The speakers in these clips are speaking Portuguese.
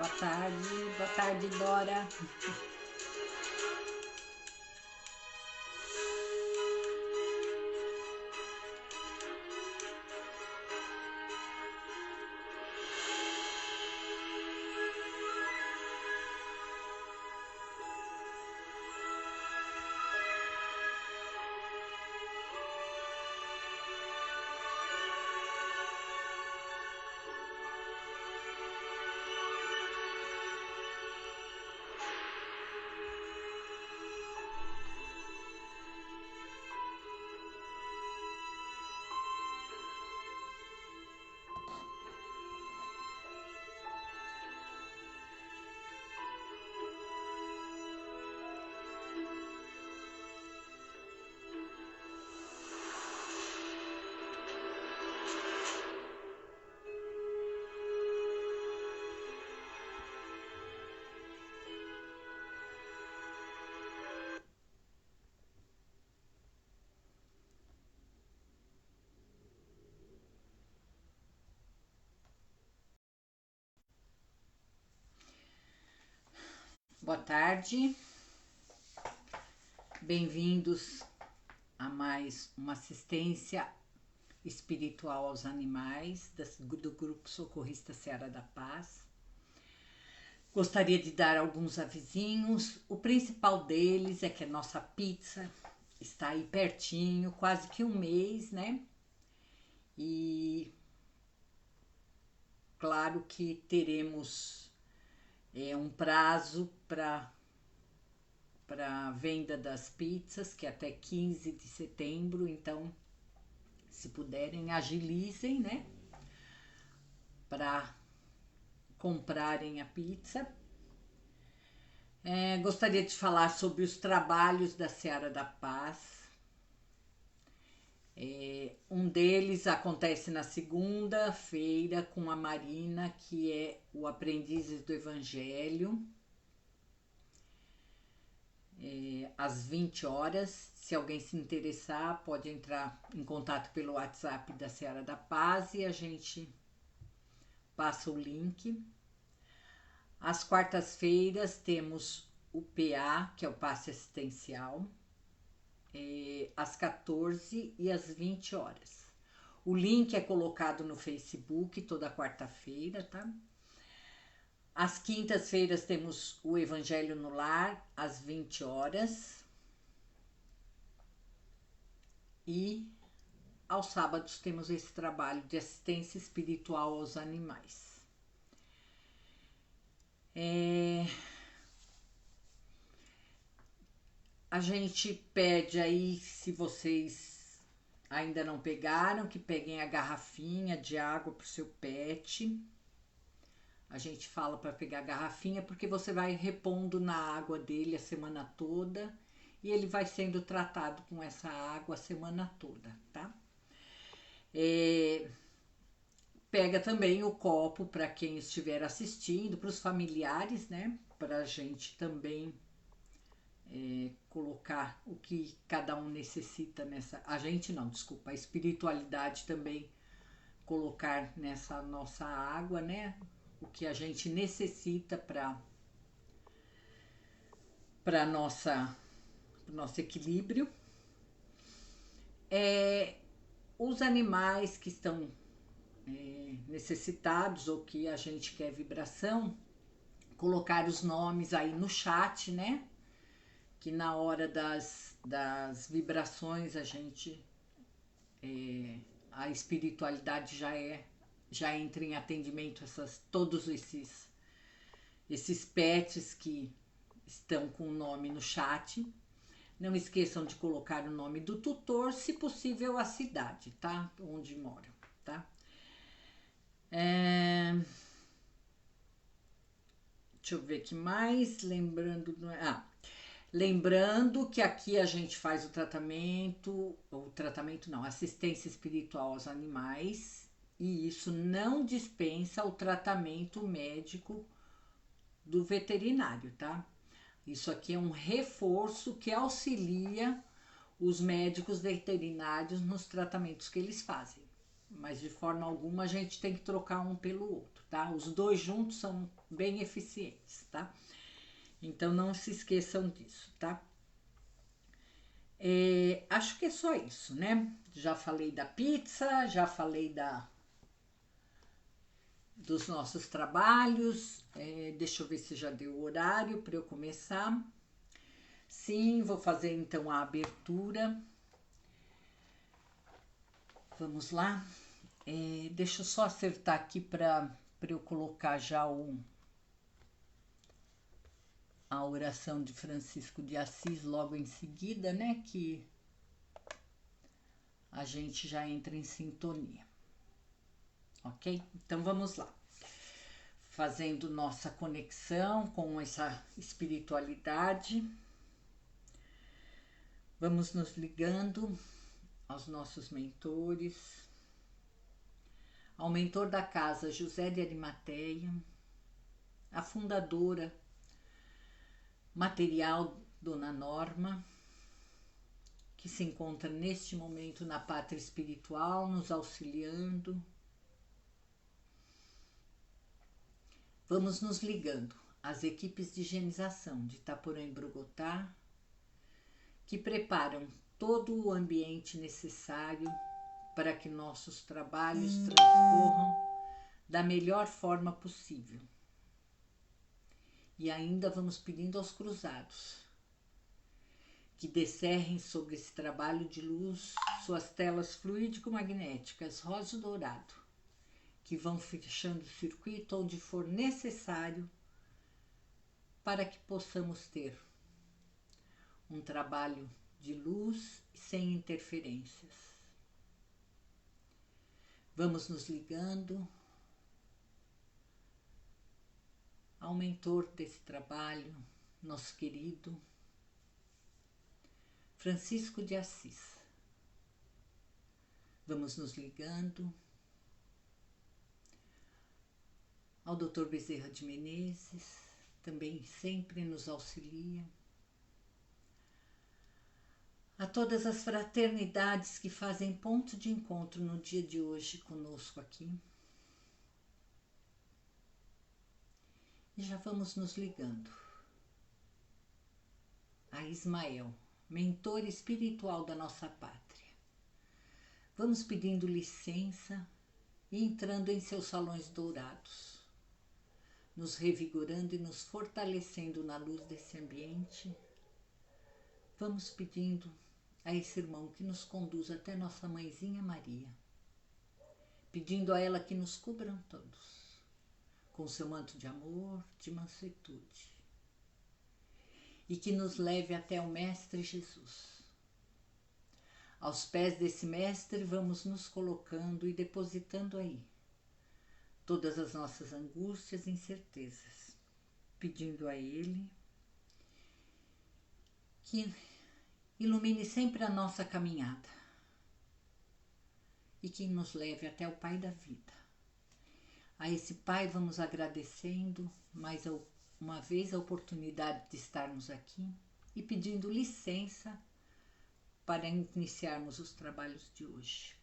Boa tarde, Dora. Boa tarde, bem-vindos a mais uma assistência espiritual aos animais do Grupo Socorrista Seara da Paz. Gostaria de dar alguns avisinhos. O principal deles é que a nossa pizza está aí pertinho, quase que um mês, né? E claro que teremos um prazo para venda das pizzas, que é até 15 de setembro, então se puderem agilizem, né, para comprarem a pizza. Gostaria de falar sobre os trabalhos da Seara da Paz. Um deles acontece na segunda-feira com a Marina, que é o Aprendizes do Evangelho, às 20 horas. Se alguém se interessar, pode entrar em contato pelo WhatsApp da Seara da Paz e a gente passa o link. Às quartas-feiras temos o PA, que é o passe assistencial, às 14 e às 20 horas. O link é colocado no Facebook toda quarta-feira, tá? Às quintas-feiras temos o Evangelho no Lar, às 20 horas. E aos sábados temos esse trabalho de assistência espiritual aos animais. A gente pede aí, se vocês ainda não pegaram, que peguem a garrafinha de água para o seu pet. A gente fala para pegar a garrafinha porque você vai repondo na água dele a semana toda e ele vai sendo tratado com essa água a semana toda, tá? Pega também o copo para quem estiver assistindo, para os familiares, né? Para a gente também colocar o que cada um necessita nessa... A gente não, desculpa, a espiritualidade também colocar nessa nossa água, né? O que a gente necessita para nosso equilíbrio. Os animais que estão necessitados ou que a gente quer vibração, colocar os nomes aí no chat, né? Que na hora das vibrações a gente a espiritualidade já entra em atendimento todos esses pets que estão com o nome no chat. Não esqueçam de colocar o nome do tutor, se possível a cidade, tá? Onde moram, tá? Deixa eu ver aqui mais, lembrando que aqui a gente faz assistência espiritual aos animais, e isso não dispensa o tratamento médico do veterinário, tá? Isso aqui é um reforço que auxilia os médicos veterinários nos tratamentos que eles fazem, mas de forma alguma a gente tem que trocar um pelo outro, tá? Os dois juntos são bem eficientes, tá? Então não se esqueçam disso, tá? Acho que é só isso, né? Já falei da pizza, já falei dos nossos trabalhos. Deixa eu ver se já deu o horário para eu começar. Sim, vou fazer então a abertura. Vamos lá. Deixa eu só acertar aqui para eu colocar já a oração de Francisco de Assis logo em seguida, né? Que a gente já entra em sintonia. Ok? Então vamos lá. Fazendo nossa conexão com essa espiritualidade. Vamos nos ligando aos nossos mentores, ao mentor da casa José de Arimateia, a fundadora material Dona Norma, que se encontra neste momento na pátria espiritual, nos auxiliando. Vamos nos ligando às equipes de higienização de Itaporã e Brogotá, que preparam todo o ambiente necessário para que nossos trabalhos transcorram da melhor forma possível. E ainda vamos pedindo aos cruzados que descerrem sobre esse trabalho de luz suas telas fluídico-magnéticas rosa e dourado, que vão fechando o circuito onde for necessário para que possamos ter um trabalho de luz sem interferências. Vamos nos ligando ao mentor desse trabalho, nosso querido Francisco de Assis. Vamos nos ligando ao Dr. Bezerra de Menezes, também sempre nos auxilia. A todas as fraternidades que fazem ponto de encontro no dia de hoje conosco aqui. E já vamos nos ligando a Ismael, mentor espiritual da nossa pátria. Vamos pedindo licença e entrando em seus salões dourados, nos revigorando e nos fortalecendo na luz desse ambiente. Vamos pedindo a esse irmão que nos conduz até nossa mãezinha Maria, pedindo a ela que nos cubram todos com seu manto de amor, de mansuetude, e que nos leve até o Mestre Jesus. Aos pés desse Mestre vamos nos colocando e depositando aí todas as nossas angústias e incertezas, pedindo a Ele que ilumine sempre a nossa caminhada e que nos leve até o Pai da vida. A esse Pai vamos agradecendo mais uma vez a oportunidade de estarmos aqui e pedindo licença para iniciarmos os trabalhos de hoje.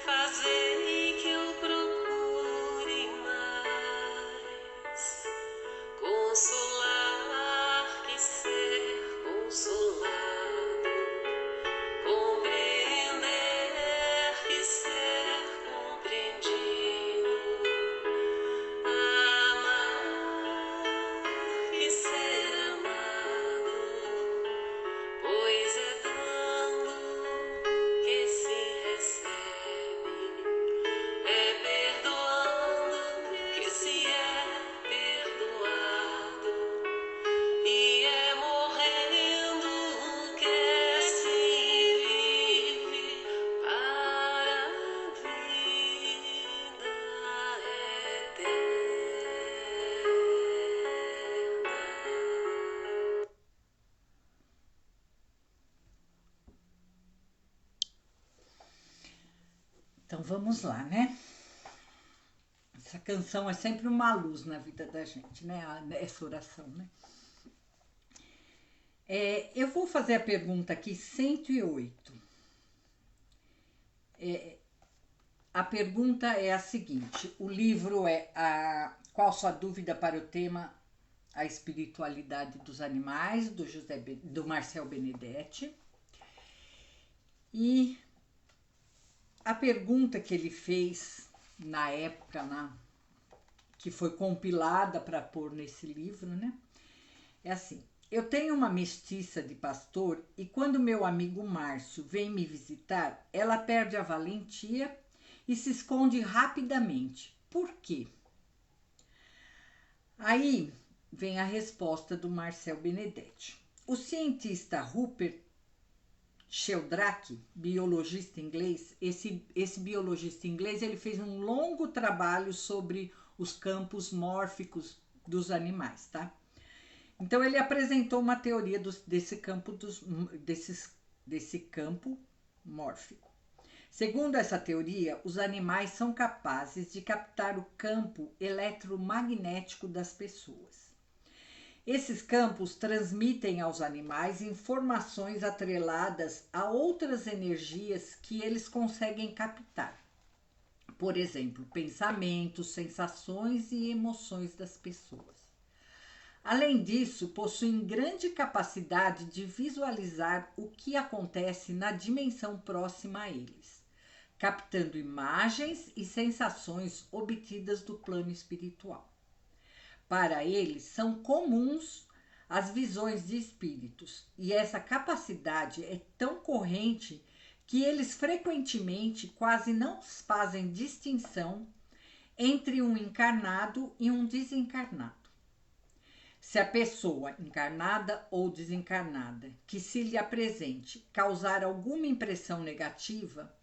Fazei que eu procure mais consolar que ser consolado, compreender que ser compreendido, amar que ser amado, pois é dando que se recebe, é perdoando que se é perdoado, e é morrendo que se vive para a vida eterna. Então vamos lá, né? Essa canção é sempre uma luz na vida da gente, né? Essa oração, né? Eu vou fazer a pergunta aqui 108. A pergunta é a seguinte: o livro é Qual sua dúvida para o tema A Espiritualidade dos Animais, do Marcel Benedetti. E a pergunta que ele fez na época, que foi compilada para pôr nesse livro, né? É assim: eu tenho uma mestiça de pastor e quando meu amigo Márcio vem me visitar, ela perde a valentia e se esconde rapidamente. Por quê? Aí vem a resposta do Marcel Benedetti. O cientista Rupert Sheldrake, biologista inglês, esse biologista inglês, ele fez um longo trabalho sobre os campos mórficos dos animais, tá? Então ele apresentou uma teoria desse campo mórfico. Segundo essa teoria, os animais são capazes de captar o campo eletromagnético das pessoas. Esses campos transmitem aos animais informações atreladas a outras energias que eles conseguem captar. Por exemplo, pensamentos, sensações e emoções das pessoas. Além disso, possuem grande capacidade de visualizar o que acontece na dimensão próxima a eles, captando imagens e sensações obtidas do plano espiritual. Para eles, são comuns as visões de espíritos, e essa capacidade é tão corrente que eles frequentemente quase não fazem distinção entre um encarnado e um desencarnado. Se a pessoa, encarnada ou desencarnada, que se lhe apresente causar alguma impressão negativa,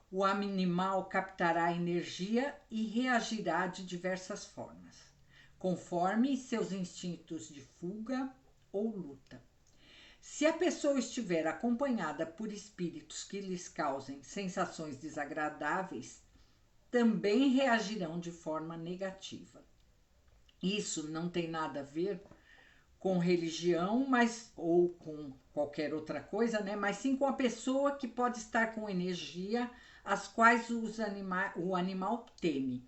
o animal captará energia e reagirá de diversas formas, conforme seus instintos de fuga ou luta. Se a pessoa estiver acompanhada por espíritos que lhes causem sensações desagradáveis, também reagirão de forma negativa. Isso não tem nada a ver com religião, ou com qualquer outra coisa, né? Mas sim com a pessoa que pode estar com energia as quais o animal teme,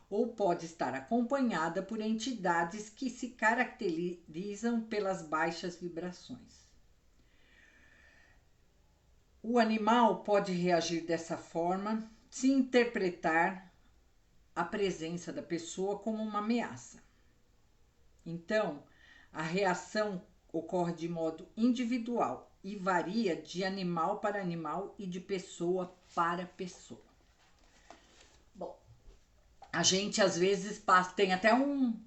ou pode estar acompanhada por entidades que se caracterizam pelas baixas vibrações. O animal pode reagir dessa forma se interpretar a presença da pessoa como uma ameaça. Então, a reação ocorre de modo individual e varia de animal para animal e de pessoa para pessoa. Bom, a gente às vezes tem até um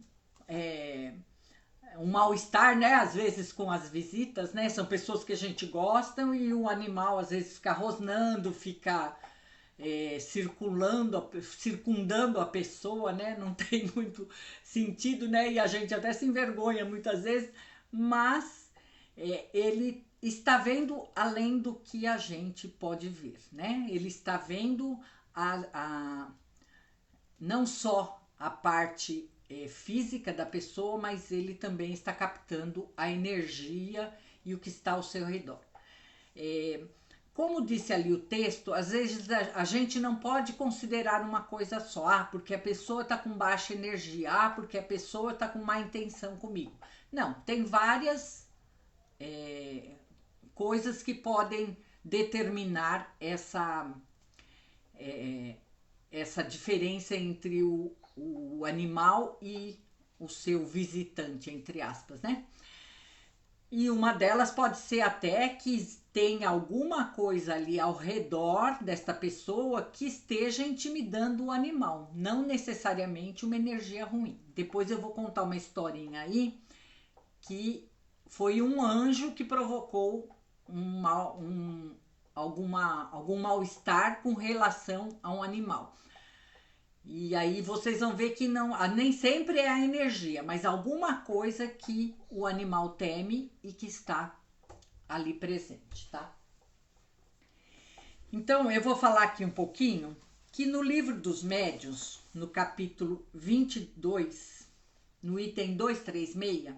mal-estar, né? Às vezes com as visitas, né? São pessoas que a gente gosta e o animal às vezes fica rosnando, fica circundando a pessoa, né? Não tem muito sentido, né? E a gente até se envergonha muitas vezes, mas ele está vendo além do que a gente pode ver, né? Ele está vendo não só a parte física da pessoa, mas ele também está captando a energia e o que está ao seu redor. como disse ali o texto, às vezes a gente não pode considerar uma coisa só, porque a pessoa está com baixa energia, porque a pessoa está com má intenção comigo. Não, tem várias coisas que podem determinar essa diferença entre o animal e o seu visitante, entre aspas, né? E uma delas pode ser até que tem alguma coisa ali ao redor desta pessoa que esteja intimidando o animal, não necessariamente uma energia ruim. Depois eu vou contar uma historinha aí que foi um anjo que provocou algum mal-estar com relação a um animal. E aí vocês vão ver que nem sempre é a energia, mas alguma coisa que o animal teme e que está ali presente, tá? Então eu vou falar aqui um pouquinho que no livro dos médiuns, no capítulo 22, no item 236,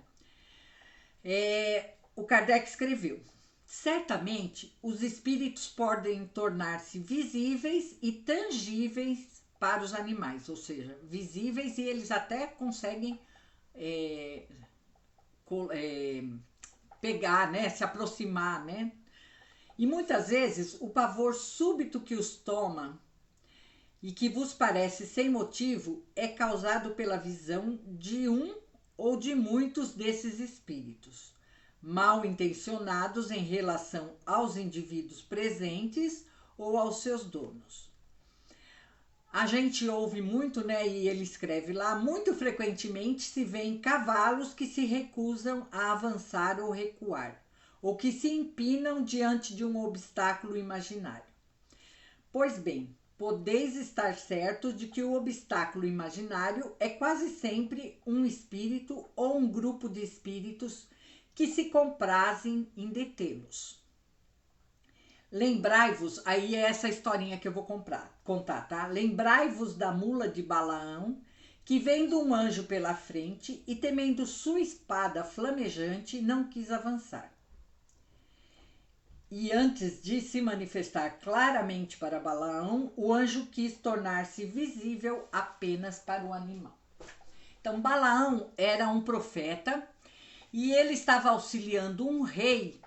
o Kardec escreveu: certamente os espíritos podem tornar-se visíveis e tangíveis para os animais, ou seja, visíveis, e eles até conseguem pegar, né, se aproximar, né? E muitas vezes o pavor súbito que os toma e que vos parece sem motivo é causado pela visão de um ou de muitos desses espíritos, mal intencionados em relação aos indivíduos presentes ou aos seus donos. A gente ouve muito, né, e ele escreve lá, muito frequentemente se vêem cavalos que se recusam a avançar ou recuar, ou que se empinam diante de um obstáculo imaginário. Pois bem, podeis estar certos de que o obstáculo imaginário é quase sempre um espírito ou um grupo de espíritos que se comprazem em detê-los. Lembrai-vos, aí é essa historinha que eu vou contar, tá? Lembrai-vos da mula de Balaão, que vendo um anjo pela frente e temendo sua espada flamejante, não quis avançar. E antes de se manifestar claramente para Balaão, o anjo quis tornar-se visível apenas para o animal. Então, Balaão era um profeta e ele estava auxiliando um rei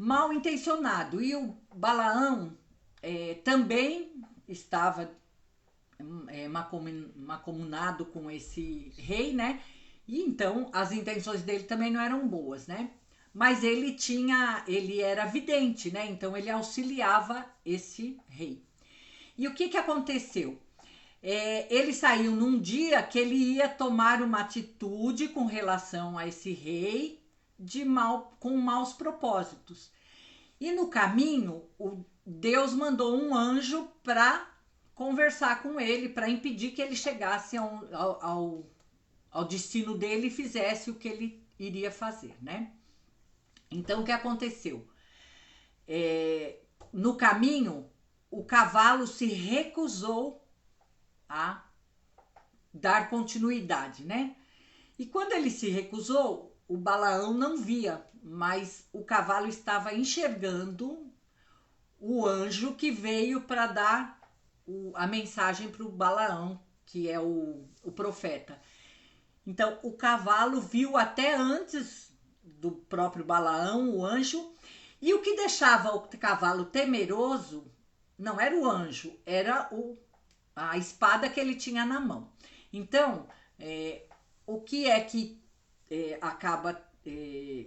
mal intencionado, e o Balaão também estava macomunado com esse rei, né? E então as intenções dele também não eram boas, né? Mas ele era vidente, né? Então ele auxiliava esse rei. E o que aconteceu? Ele saiu num dia que ele ia tomar uma atitude com relação a esse rei com maus propósitos. E no caminho, Deus mandou um anjo para conversar com ele, para impedir que ele chegasse ao destino dele e fizesse o que ele iria fazer, né? Então, o que aconteceu? No caminho, o cavalo se recusou a dar continuidade, né? E quando ele se recusou, o Balaão não via, mas o cavalo estava enxergando o anjo que veio para dar a mensagem para o Balaão, que é o profeta. Então, o cavalo viu até antes do próprio Balaão, o anjo, e o que deixava o cavalo temeroso não era o anjo, era a espada que ele tinha na mão. Então, o que é que acaba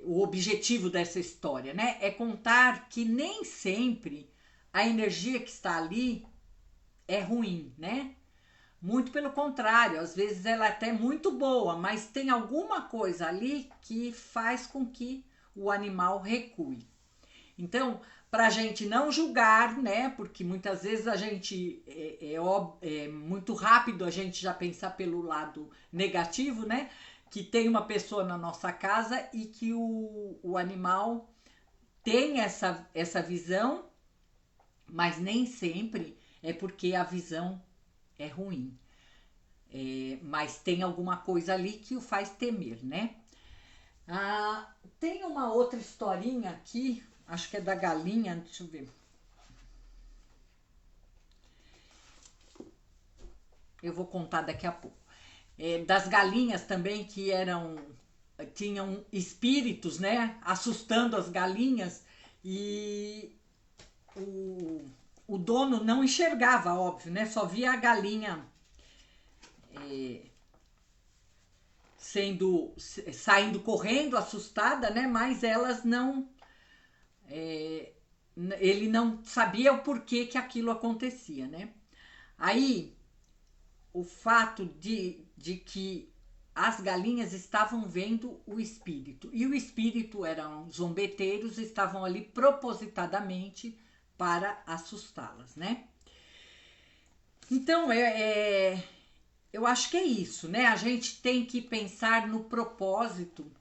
o objetivo dessa história, né? É contar que nem sempre a energia que está ali é ruim, né? Muito pelo contrário, às vezes ela é até muito boa, mas tem alguma coisa ali que faz com que o animal recue. Então, para a gente não julgar, né? Porque muitas vezes a gente é muito rápido a gente já pensar pelo lado negativo, né? Que tem uma pessoa na nossa casa e que o animal tem essa visão, mas nem sempre é porque a visão é ruim. Mas tem alguma coisa ali que o faz temer, né? Tem uma outra historinha aqui, acho que é da galinha, deixa eu ver. eu vou contar daqui a pouco. Das galinhas também que tinham espíritos, né, assustando as galinhas, e o dono não enxergava, óbvio, né, só via a galinha saindo correndo, assustada, né, mas elas não, ele não sabia o porquê que aquilo acontecia, né. Aí o fato de que as galinhas estavam vendo o espírito. E o espírito eram zombeteiros, estavam ali propositadamente para assustá-las, né? Então, eu acho que é isso, né? A gente tem que pensar no propósito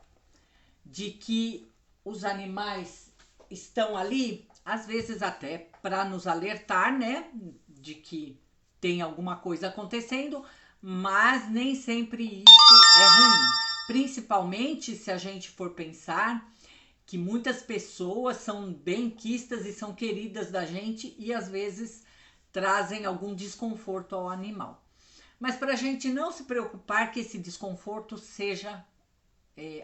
de que os animais estão ali, às vezes até para nos alertar, né? De que tem alguma coisa acontecendo, mas nem sempre isso é ruim. Principalmente se a gente for pensar que muitas pessoas são benquistas e são queridas da gente e às vezes trazem algum desconforto ao animal. Mas para a gente não se preocupar que esse desconforto seja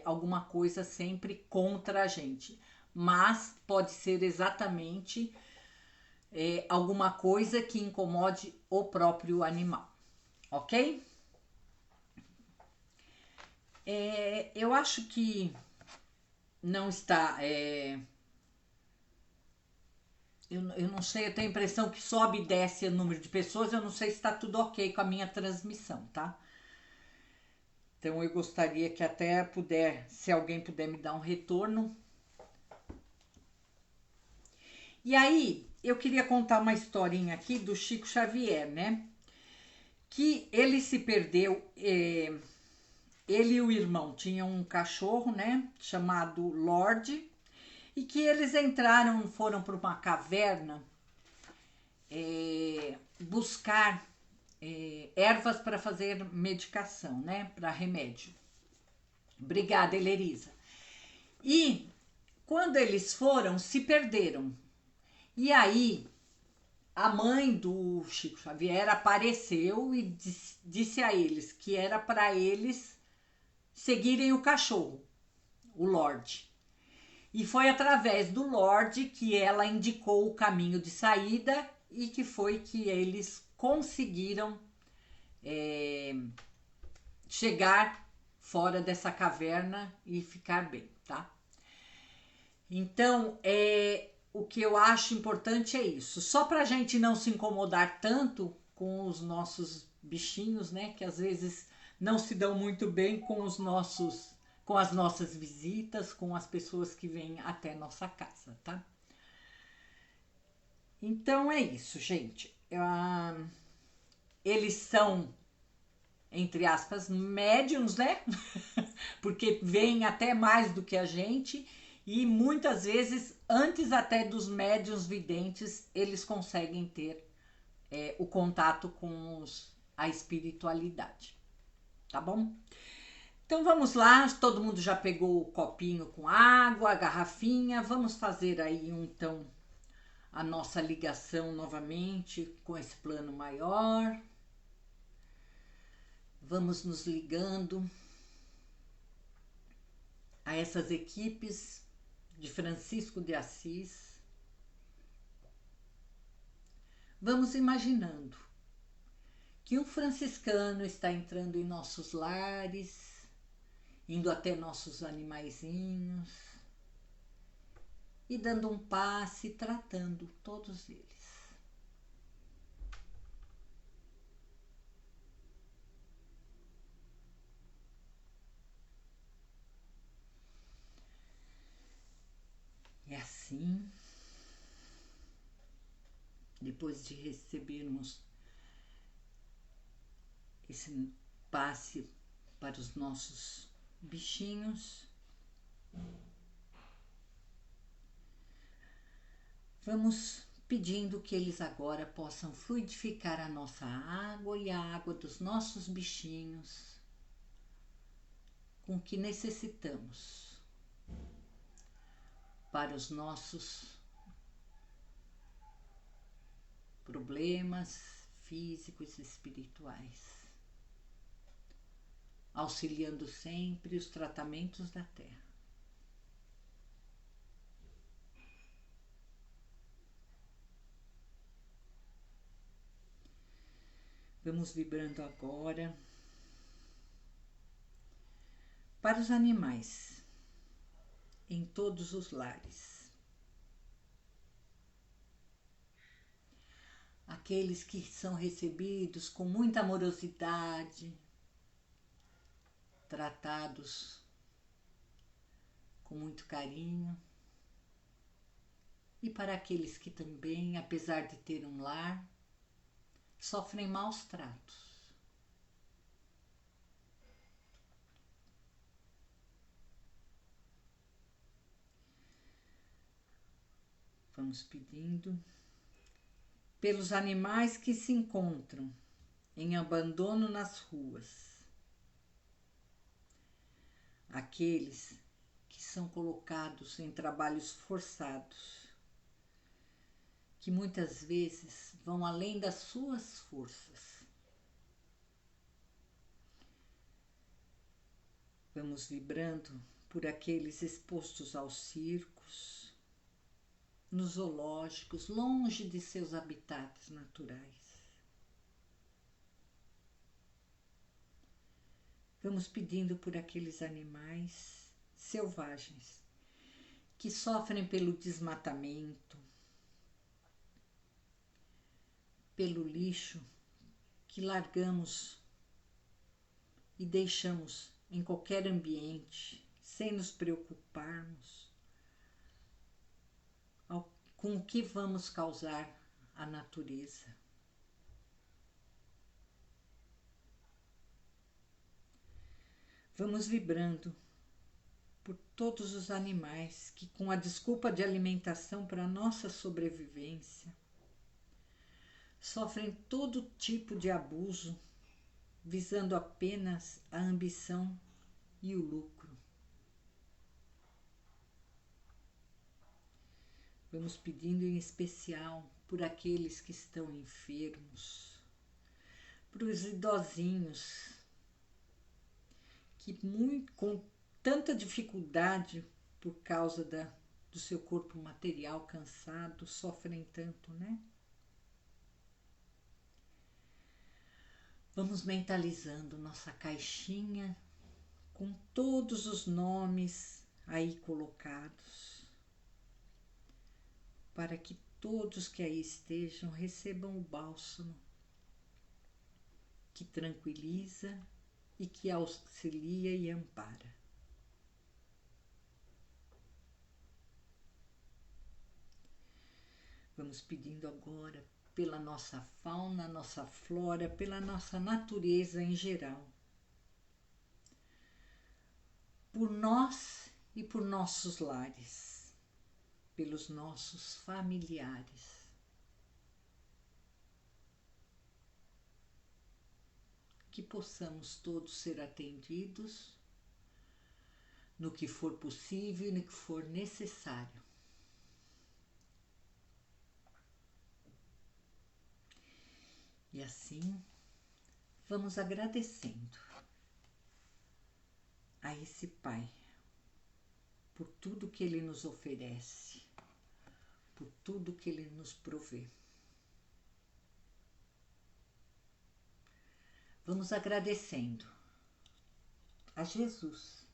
alguma coisa sempre contra a gente, mas pode ser exatamente alguma coisa que incomode o próprio animal, ok? Eu acho que não está. Eu não sei, eu tenho a impressão que sobe e desce o número de pessoas, eu não sei se está tudo ok com a minha transmissão, tá? Então eu gostaria que até se alguém puder me dar um retorno. E aí, eu queria contar uma historinha aqui do Chico Xavier, né? Que ele se perdeu, ele e o irmão tinham um cachorro, né? Chamado Lorde, e que eles foram para uma caverna buscar ervas para fazer medicação, né? Para remédio. Obrigada, Elerisa. E quando eles foram, se perderam. E aí, a mãe do Chico Xavier apareceu e disse a eles que era para eles seguirem o cachorro, o Lorde. E foi através do Lorde que ela indicou o caminho de saída e que foi que eles conseguiram chegar fora dessa caverna e ficar bem, tá? Então, o que eu acho importante é isso. Só para a gente não se incomodar tanto com os nossos bichinhos, né? Que às vezes não se dão muito bem com com as nossas visitas, com as pessoas que vêm até nossa casa, tá? Então é isso, gente. Eles são, entre aspas, médiums, né? Porque vêm até mais do que a gente e muitas vezes, antes até dos médiuns videntes, eles conseguem ter o contato com a espiritualidade, tá bom? Então vamos lá, todo mundo já pegou o copinho com água, a garrafinha, vamos fazer aí então a nossa ligação novamente com esse plano maior. Vamos nos ligando a essas equipes de Francisco de Assis. Vamos imaginando que um franciscano está entrando em nossos lares, indo até nossos animaizinhos e dando um passe, tratando todos eles. E assim, depois de recebermos esse passe para os nossos bichinhos, vamos pedindo que eles agora possam fluidificar a nossa água e a água dos nossos bichinhos com o que necessitamos para os nossos problemas físicos e espirituais, auxiliando sempre os tratamentos da Terra. Vamos vibrando agora para os animais em todos os lares. Aqueles que são recebidos com muita amorosidade, tratados com muito carinho, e para aqueles que também, apesar de ter um lar, sofrem maus tratos. Vamos pedindo pelos animais que se encontram em abandono nas ruas, aqueles que são colocados em trabalhos forçados, que muitas vezes vão além das suas forças. Vamos vibrando por aqueles expostos aos circos, nos zoológicos, longe de seus habitats naturais. Vamos pedindo por aqueles animais selvagens que sofrem pelo desmatamento, pelo lixo que largamos e deixamos em qualquer ambiente, sem nos preocuparmos com o que vamos causar à natureza. Vamos vibrando por todos os animais que, com a desculpa de alimentação para nossa sobrevivência, sofrem todo tipo de abuso, visando apenas a ambição e o lucro. Vamos pedindo em especial por aqueles que estão enfermos, para os idosinhos, que com tanta dificuldade por causa do seu corpo material cansado, sofrem tanto, né? Vamos mentalizando nossa caixinha com todos os nomes aí colocados, para que todos que aí estejam recebam o bálsamo que tranquiliza e que auxilia e ampara. Vamos pedindo agora pela nossa fauna, nossa flora, pela nossa natureza em geral, por nós e por nossos lares, pelos nossos familiares. Que possamos todos ser atendidos no que for possível e no que for necessário. E assim, vamos agradecendo a esse Pai por tudo que Ele nos oferece, por tudo que Ele nos provê. Vamos agradecendo a Jesus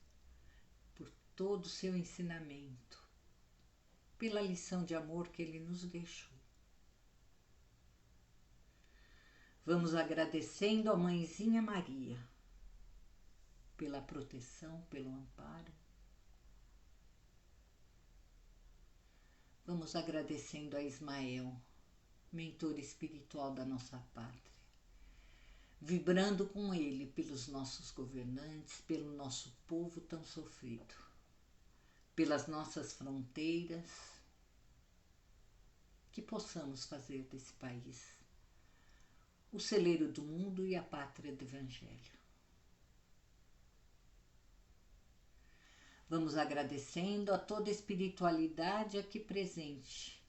por todo o seu ensinamento, pela lição de amor que Ele nos deixou. Vamos agradecendo a Mãezinha Maria pela proteção, pelo amparo. Vamos agradecendo a Ismael, mentor espiritual da nossa pátria, vibrando com ele pelos nossos governantes, pelo nosso povo tão sofrido, pelas nossas fronteiras, que possamos fazer desse país o celeiro do mundo e a pátria do Evangelho. Vamos agradecendo a toda a espiritualidade aqui presente,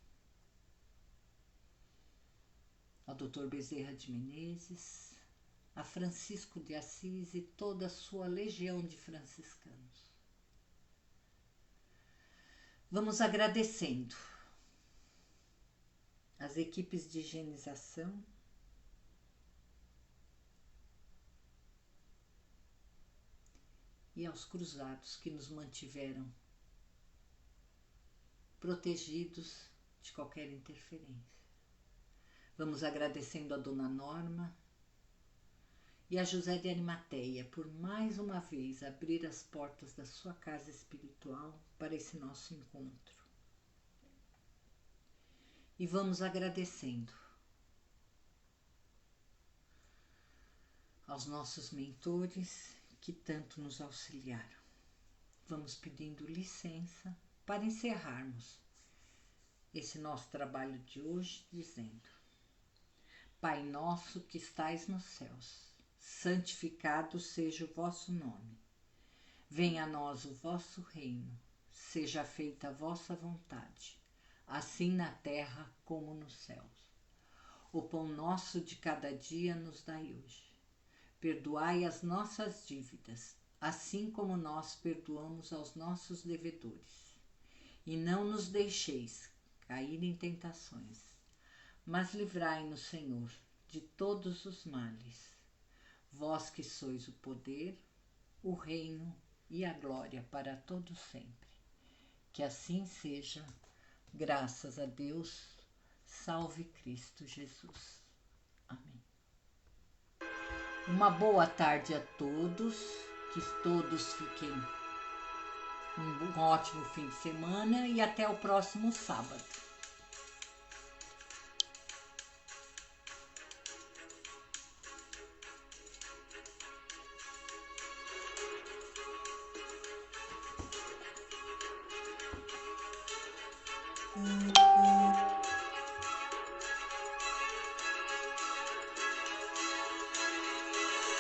a Dr. Bezerra de Menezes, a Francisco de Assis e toda a sua legião de franciscanos. Vamos agradecendo as equipes de higienização, e aos cruzados que nos mantiveram protegidos de qualquer interferência. Vamos agradecendo a Dona Norma e a José de Arimateia por mais uma vez abrir as portas da sua casa espiritual para esse nosso encontro. E vamos agradecendo aos nossos mentores que tanto nos auxiliaram. Vamos pedindo licença para encerrarmos esse nosso trabalho de hoje, dizendo: Pai nosso que estais nos céus, santificado seja o vosso nome. Venha a nós o vosso reino, seja feita a vossa vontade, assim na terra como nos céus. O pão nosso de cada dia nos dai hoje. Perdoai as nossas dívidas, assim como nós perdoamos aos nossos devedores. E não nos deixeis cair em tentações, mas livrai-nos, Senhor, de todos os males. Vós que sois o poder, o reino e a glória para todos sempre. Que assim seja, graças a Deus. Salve Cristo Jesus. Amém. Uma boa tarde a todos, que todos fiquem um ótimo fim de semana e até o próximo sábado.